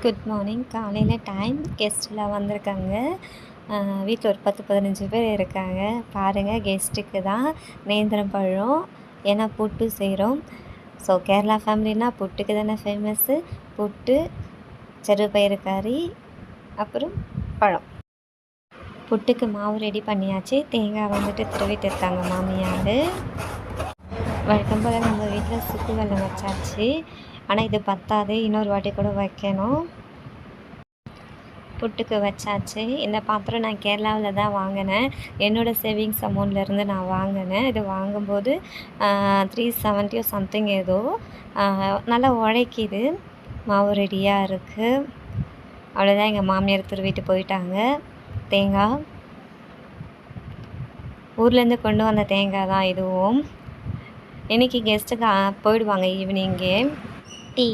Good morning. காலையில் time கெஸ்ட்லாம் வந்திருக்காங்க. வீட்டில் ஒரு 10-15 பேர் இருக்காங்க. பாருங்கள், கெஸ்ட்டுக்கு தான் நேந்திரம் பழம், ஏன்னா புட்டு செய்கிறோம். ஸோ கேரளா ஃபேமிலினா புட்டுக்கு தானே ஃபேமஸ்ஸு. புட்டு, சிறுபயிறு கறி, அப்புறம் பழம். புட்டுக்கு மாவு ரெடி பண்ணியாச்சு. தேங்காய் வந்துட்டு திருவிட்டு இருக்காங்க மாமியார். வழக்கம் போல் நம்ம வீட்டில் சுக்கு வெல்லம் வச்சாச்சு. ஆனால் இது பத்தாது, இன்னொரு வாட்டி கூட வைக்கணும். புட்டுக்கு வச்சாச்சு. இந்த பாத்திரம் நான் கேரளாவில் தான் வாங்கினேன். என்னோடய சேவிங்ஸ் அமௌண்ட்லேருந்து நான் வாங்கினேன். இது வாங்கும்போது 370 சம்திங் ஏதோ. நல்லா உழைக்கிது. மாவு ரெடியாக இருக்குது. அவ்வளோதான். எங்கள் மாமியார் துருவிட்டு போயிட்டாங்க. தேங்காய் ஊர்லேருந்து கொண்டு வந்த தேங்காய் தான் இதுவும். இன்றைக்கி கெஸ்ட்டுக்கு போயிடுவாங்க ஈவினிங்கே. டீ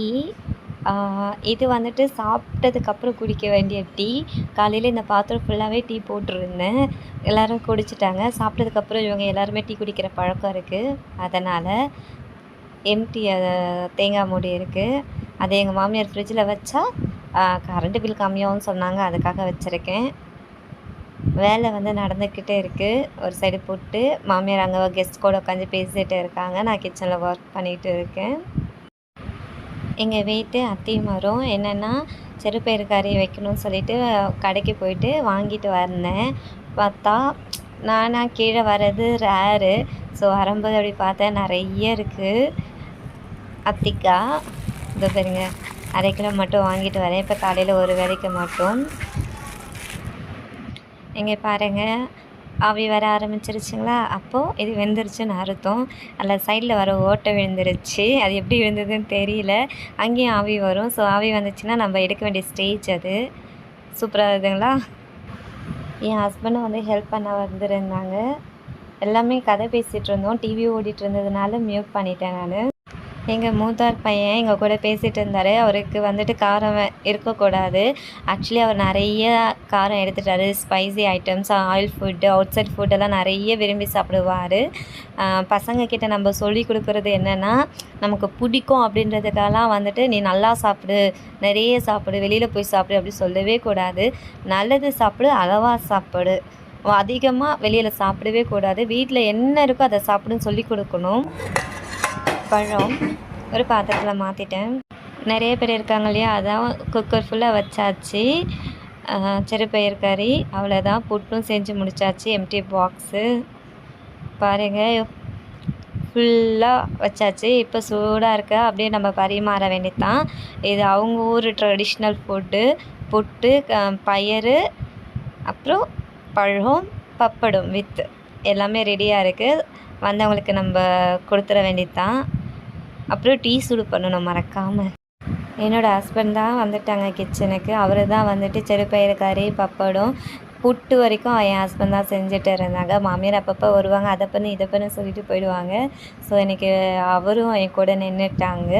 இது வந்துட்டு சாப்பிட்டதுக்கப்புறம் குடிக்க வேண்டிய டீ. காலையில் இந்த பாத்திரம் ஃபுல்லாகவே டீ போட்டிருந்தேன். எல்லோரும் குடிச்சிட்டாங்க. சாப்பிட்டதுக்கப்புறம் இவங்க எல்லாருமே டீ குடிக்கிற பழக்கம் இருக்குது. அதனால் எம்டி தேங்காய் மூடி இருக்குது. அதை எங்கள் மாமியார் ஃப்ரிட்ஜில் வச்சா கரண்ட்டு பில் கம்மியாகும்னு சொன்னாங்க. அதுக்காக வச்சுருக்கேன். வேலை வந்து நடந்துக்கிட்டே இருக்குது. ஒரு சைடு போட்டு மாமியார் அங்கே கெஸ்ட் கூட உட்காந்து பேசிகிட்டு இருக்காங்க. நான் கிச்சனில் ஒர்க் பண்ணிகிட்டு இருக்கேன். எங்கள் வீட்டு அத்தி மரம் என்னென்னா சிறுபயிறு கறி வைக்கணும்னு சொல்லிட்டு கடைக்கு போயிட்டு வாங்கிட்டு வந்தேன். பார்த்தா நானாக கீழே வர்றது ரேரு. ஸோ வரும்போது அப்படி பார்த்தேன், நிறைய இருக்குது அத்திக்காய். இதோ பாருங்க, 1/2 கிலோ மட்டும் வாங்கிட்டு வரேன். இப்போ காலையில் ஒரு வேளைக்கு மட்டும். இங்கே பாருங்கள், ஆவி வர ஆரம்பிச்சிருச்சுங்களா. அப்போது இது வெந்துருச்சுன்னு அர்த்தம். அதில் சைடில் வர ஓட்டை விழுந்துருச்சு. அது எப்படி விழுந்ததுன்னு தெரியல. அங்கேயும் ஆவி வரும். ஸோ ஆவி வந்துச்சுன்னா நம்ம எடுக்க வேண்டிய ஸ்டேஜ் அது. சூப்பராக இருக்குதுங்களா. என் ஹஸ்பண்டும் வந்து ஹெல்ப் பண்ண வந்துருந்தாங்க. எல்லாமே கதை பேசிகிட்டு இருந்தோம். டிவி ஓடிட்டு இருந்ததுனால மியூட் பண்ணிட்டேன் நான். எங்கள் மூத்தார் பையன் எங்கள் கூட பேசிகிட்டு இருந்தார். அவருக்கு வந்துட்டு காரம் இருக்கக்கூடாது. ஆக்சுவலி அவர் நிறைய காரம் எடுத்துட்டார். Spicy items, oil food, outside ஃபுட்டெல்லாம் நிறைய விரும்பி சாப்பிடுவார். பசங்கக்கிட்ட நம்ம சொல்லி கொடுக்குறது என்னென்னா, நமக்கு பிடிக்கும் அப்படின்றதுக்கெல்லாம் வந்துட்டு நீ நல்லா சாப்பிடு, நிறைய சாப்பிடு, வெளியில் போய் சாப்பிடு அப்படி சொல்லவே கூடாது. நல்லது சாப்பிடு, அளவாக சாப்பிடு. அதிகமாக வெளியில் சாப்பிடவே கூடாது. வீட்டில் என்ன இருக்கோ அதை சாப்பிடுன்னு சொல்லி கொடுக்கணும். பழம் ஒரு பாத்திரத்தில் மாற்றிட்டேன். நிறைய பேர் இருக்காங்க இல்லையா, அதான் குக்கர் ஃபுல்லாக வச்சாச்சு. சிறுபயிறு கறி அவ்வளோதான். புட்டும் செஞ்சு முடித்தாச்சு. எம்டி பாக்ஸு பாருங்கள், ஃபுல்லாக வச்சாச்சு. இப்போ சூடாக இருக்க அப்படியே நம்ம பரிமாற வேண்டியதான். இது அவங்க ஊர் ட்ரெடிஷ்னல் ஃபுட்டு. புட்டு, பயறு, அப்புறம் பழம், பப்படம் வித் எல்லாமே ரெடியாக இருக்குது. வந்தவங்களுக்கு நம்ம கொடுத்துட வேண்டியதான். அப்புறம் டீ சூடு பண்ணணும் மறக்காமல். என்னோடய ஹஸ்பண்ட் தான் வந்துட்டாங்க கிச்சனுக்கு. அவர் தான் வந்துட்டு சிறுபயிறு கறி, பப்படம், புட்டு வரைக்கும் என் ஹஸ்பண்ட் தான் செஞ்சுட்டு இருந்தாங்க. மாமியார் அப்பப்போ வருவாங்க, அதை பண்ணி இதை பண்ணி சொல்லிட்டு போயிடுவாங்க. ஸோ இன்றைக்கி அவரும் என் கூட நின்றுட்டாங்க.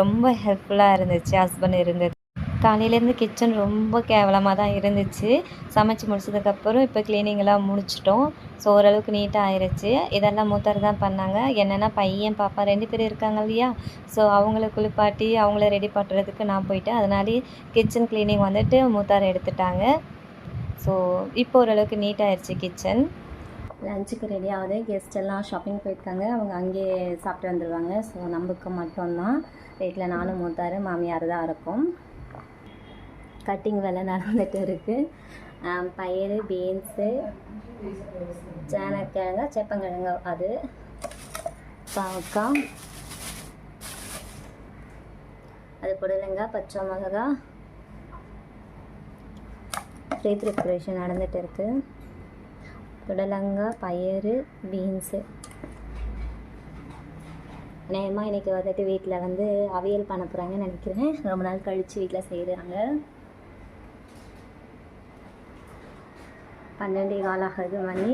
ரொம்ப ஹெல்ப்ஃபுல்லாக இருந்துச்சு ஹஸ்பண்ட் இருந்தது. காலையிலேருந்து கிச்சன் ரொம்ப கேவலமாக தான் இருந்துச்சு. சமைச்சி முடிச்சதுக்கப்புறம் இப்போ க்ளீனிங்கெல்லாம் முடிச்சிட்டோம். ஸோ ஓரளவுக்கு நீட்டாக ஆயிடுச்சு. இதெல்லாம் மூத்தார் தான் பண்ணாங்க. என்னென்னா பையன் பாப்பா 2 பேர் இருக்காங்க இல்லையா, ஸோ அவங்கள குளிப்பாட்டி அவங்கள ரெடி பண்ணுறதுக்கு நான் போயிட்டேன். அதனாலே கிச்சன் க்ளீனிங் வந்துட்டு மூத்தார் எடுத்துட்டாங்க. ஸோ இப்போ ஓரளவுக்கு நீட்டாகிடுச்சு கிச்சன். லஞ்சுக்கு ரெடி ஆகுது. கெஸ்ட் எல்லாம் ஷாப்பிங் போயிருக்காங்க. அவங்க அங்கேயே சாப்பிட்டு வந்துடுவாங்க. ஸோ நமக்கு மட்டும்தான் வீட்டில் நானும் மூத்தார் மாமியார் தான் இருக்கும். கட்டிங் வேலை நடந்துகிட்டு இருக்குது. பயிறு, பீன்ஸு, சேனக்கிழங்கு, சேப்பங்கிழங்கு, அது பாவக்காய், அது புடலங்காய், பச்சை மிளகா, ப்ரிப்பரேஷன் நடந்துகிட்டு இருக்குது. புடலங்காய், பயிறு, பீன்ஸு. நேரமாக இன்றைக்கி வந்துட்டு வீட்டில் வந்து அவியல் பண்ண போகிறாங்கன்னு நினைக்கிறேன். ரொம்ப நாள் கழித்து வீட்டில் செய்கிறாங்க. 12:15 ஆகுது மணி.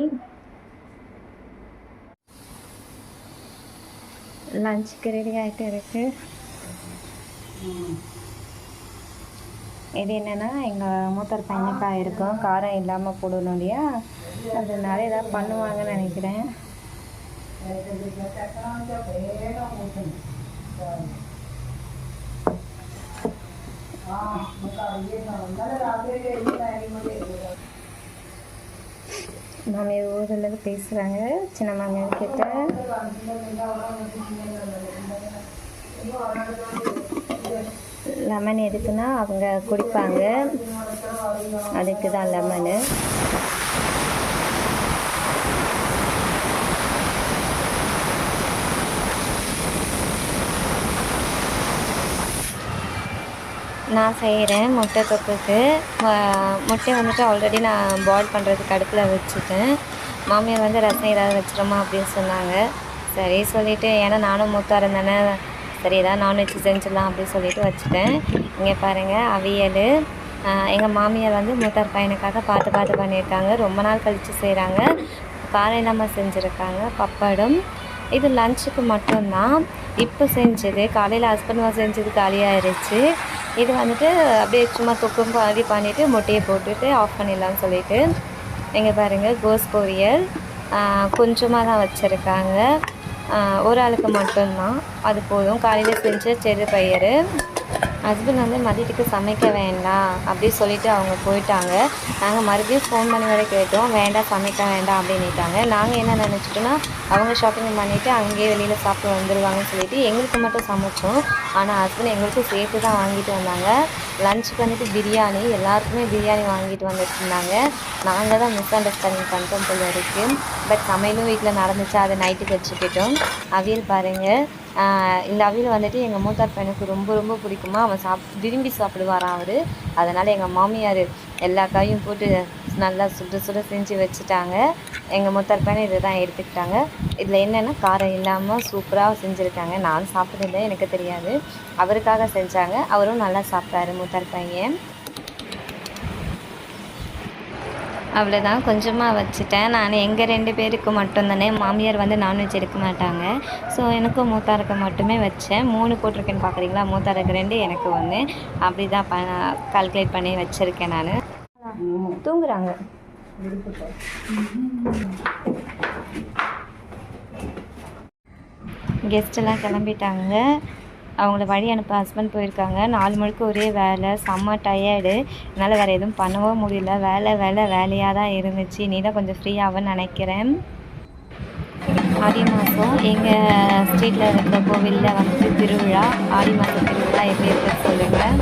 லஞ்சுக்கு ரெடி ஆகிட்டு இருக்குது. இது என்னென்னா எங்கள் மூத்தார் பையனுக்காக இருக்கும். காரம் இல்லாமல் போடணும் இல்லையா, அதனால எதாவது பண்ணுவாங்கன்னு நினைக்கிறேன். மாமியார் ஊரில் பேசுகிறாங்க சின்ன மாமியார் கிட்ட. லெமன் எதுக்குன்னா அவங்க குடிப்பாங்க, அதுக்கு தான் லெமனு. நான் செய்கிறேன் முட்டை தொக்குக்கு. முட்டை வந்துட்டு ஆல்ரெடி நான் பாயில் பண்ணுறதுக்கு அடுப்பில் வச்சுட்டேன். மாமியார் வந்து ரசம் ஏதாவது வச்சிடமா அப்படின்னு சொன்னாங்க. சரி சொல்லிவிட்டு, ஏன்னா நானும் மூத்தாரம் தானே, சரி ஏதாவது நான்வெஜ் செஞ்சிடலாம் அப்படின்னு சொல்லிட்டு வச்சுட்டேன். இங்கே பாருங்கள் அவியல். எங்கள் மாமியார் வந்து மூத்தார் பையனுக்காக பார்த்து பண்ணியிருக்காங்க. ரொம்ப நாள் கழித்து செய்கிறாங்க. காரம் இல்லாமல் செஞ்சுருக்காங்க. பப்படம். இது லஞ்சுக்கு மட்டும்தான். இப்போ செஞ்சது காலையில் ஹஸ்பண்ட் செஞ்சது காலியாகிடுச்சு. இது வந்துட்டு அப்படியே சும்மா தொக்கும் பாதி பண்ணிவிட்டு முட்டையை போட்டுட்டு ஆஃப் பண்ணிடலாம்னு சொல்லிவிட்டு. இங்கே பாருங்கள் கோஸ் பொரியல் கொஞ்சமாக தான் வச்சுருக்காங்க. ஒரு ஆளுக்கு மட்டும்தான், அது போதும். காலையில் செஞ்ச செரு பயிறு. ஹஸ்பண்ட் வந்து மதியத்துக்கு சமைக்க வேண்டாம் அப்படி சொல்லிவிட்டு அவங்க போயிட்டாங்க. நாங்கள் மறுபடியும் ஃபோன் பண்ணி வர கேட்டோம், வேண்டாம் சமைக்க வேண்டாம் அப்படின்னுட்டாங்க. நாங்கள் என்ன நினச்சிட்டோன்னா அவங்க ஷாப்பிங் பண்ணிவிட்டு அங்கேயே வெளியில் சாப்பிட்டு வந்துடுவாங்கன்னு சொல்லிவிட்டு எங்களுக்கு மட்டும் சமைச்சோம். ஆனால் ஹஸ்பண்ட் எங்களுக்கும் சேர்த்து தான் வாங்கிட்டு வந்தாங்க. லஞ்சுக்கு வந்துட்டு பிரியாணி, எல்லாருக்குமே பிரியாணி வாங்கிட்டு வந்துட்டுருந்தாங்க. நாங்கள் தான் மிஸ் அண்டர்ஸ்டாண்டிங் பண்ணிட்டோம் போல இருக்குது. பட் சமையலும் வீட்டில் நடந்துச்சு, அதை நைட்டுக்கு வச்சுக்கிட்டோம். அவியல் பாருங்கள். இந்த அவியல் வந்துட்டு எங்கள் மூத்தார் பையனுக்கு ரொம்ப ரொம்ப பிடிக்குமா, அவன் விரும்பி சாப்பிடுவாரான் அவர். அதனால் எங்கள் மாமியார் எல்லா காயும் போட்டு நல்லா சுட செஞ்சு வச்சுட்டாங்க. எங்கள் மூத்தார் பையனை இதை தான் எடுத்துக்கிட்டாங்க. இதில் என்னென்னா காரம் இல்லாமல் சூப்பராக செஞ்சுருக்காங்க. நான் சாப்பிட்டதில்லை, எனக்கு தெரியாது. அவருக்காக செஞ்சாங்க, அவரும் நல்லா சாப்பிட்டாரு மூத்தார் பையன். அவ்வளோதான், கொஞ்சமாக வச்சுட்டேன். நான் எங்கள் 2 பேருக்கு மட்டும்தானே, மாமியார் வந்து நான்வெஜ் எடுக்க மாட்டாங்க. ஸோ எனக்கும் மூத்தாருக்கு மட்டுமே வச்சேன். 3 போட்டிருக்கேன்னு பார்க்குறீங்களா, மூத்தாருக்கு 2 எனக்கு 1 அப்படி தான் கால்குலேட் பண்ணி வச்சுருக்கேன். நான் தூங்குறாங்க. கெஸ்ட்டெல்லாம் கிளம்பிட்டாங்க. அவங்கள வழி அனுப்ப ஹஸ்பண்ட் போயிருக்காங்க. 4 மணிக்கு ஒரே வேலை, செம்ம டயர்டு. என்னால் வேறு எதுவும் பண்ணவும் முடியல. வேலையாக தான் இருந்துச்சு. நீ தான் கொஞ்சம் ஃப்ரீ ஆகுன்னு நினைக்கிறேன். ஆடி மாதம் எங்கள் ஸ்ட்ரீட்டில் இருக்கிற கோவிலில் வந்துட்டு திருவிழா. ஆடி மாதம் திருவிழா எப்படி இருக்குன்னு சொல்லுங்கள்.